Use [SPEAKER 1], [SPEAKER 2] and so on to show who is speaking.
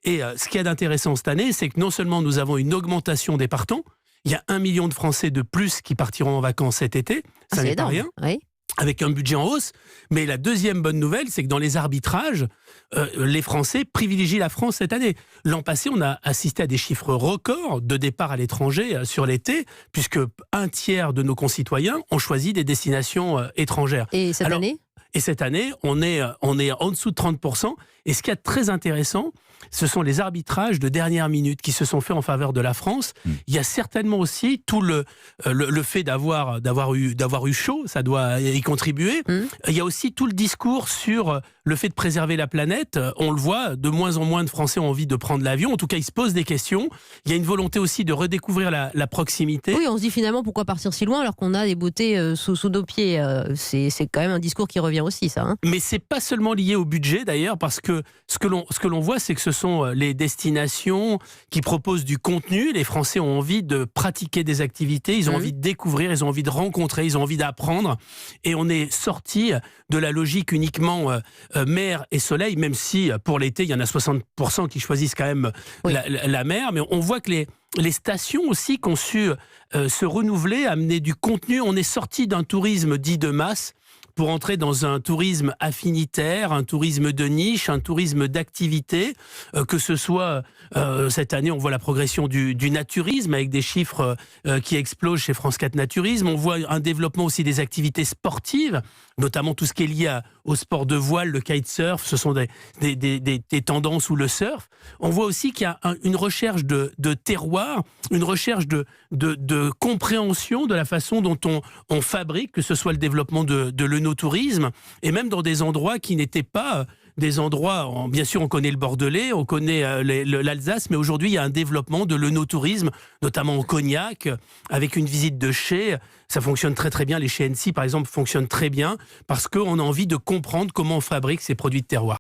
[SPEAKER 1] Et ce qu'il y a d'intéressant cette année, c'est que non seulement nous avons une augmentation des partants, il y a 1 million de Français de plus qui partiront en vacances cet été, ça n'est pas rien.
[SPEAKER 2] Oui.
[SPEAKER 1] Avec un budget en hausse. Mais la deuxième bonne nouvelle, c'est que dans les arbitrages, les Français privilégient la France cette année. L'an passé, on a assisté à des chiffres records de départ à l'étranger sur l'été, puisque un tiers de nos concitoyens ont choisi des destinations étrangères.
[SPEAKER 2] Et cette année ?
[SPEAKER 1] Et cette année, on est en dessous de 30%. Et ce qui est très intéressant, ce sont les arbitrages de dernière minute qui se sont faits en faveur de la France. Il y a certainement aussi tout le fait d'avoir eu chaud, ça doit y contribuer. Il y a aussi tout le discours sur le fait de préserver la planète. On le voit, de moins en moins de Français ont envie de prendre l'avion. En tout cas, ils se posent des questions. Il y a une volonté aussi de redécouvrir la proximité.
[SPEAKER 2] Oui, on se dit finalement pourquoi partir si loin alors qu'on a des beautés sous nos pieds. C'est quand même un discours qui revient aussi, ça.
[SPEAKER 1] Mais c'est pas seulement lié au budget d'ailleurs, parce que ce que l'on voit, c'est que ce sont les destinations qui proposent du contenu. Les Français ont envie de pratiquer des activités, ils ont envie de découvrir, ils ont envie de rencontrer, ils ont envie d'apprendre. Et on est sorti de la logique uniquement mer et soleil, même si pour l'été, il y en a 60% qui choisissent quand même la mer. Mais on voit que les stations aussi qui ont su se renouveler, amener du contenu. On est sorti d'un tourisme dit de masse pour entrer dans un tourisme affinitaire, un tourisme de niche, un tourisme d'activité, que ce soit cette année, on voit la progression du naturisme avec des chiffres qui explosent chez France 4 Naturisme. On voit un développement aussi des activités sportives, notamment tout ce qui est lié au sport de voile, le kitesurf, ce sont des tendances ou le surf. On voit aussi qu'il y a une recherche de terroir, une recherche de compréhension de la façon dont on fabrique, que ce soit le développement de l'œnotourisme, et même dans des endroits qui n'étaient pas des endroits, bien sûr on connaît le Bordelais, on connaît l'Alsace, mais aujourd'hui il y a un développement de l'œnotourisme, notamment au Cognac, avec une visite de chais. Ça fonctionne très très bien, les chais Annecy par exemple fonctionnent très bien, parce qu'on a envie de comprendre comment on fabrique ces produits de terroir.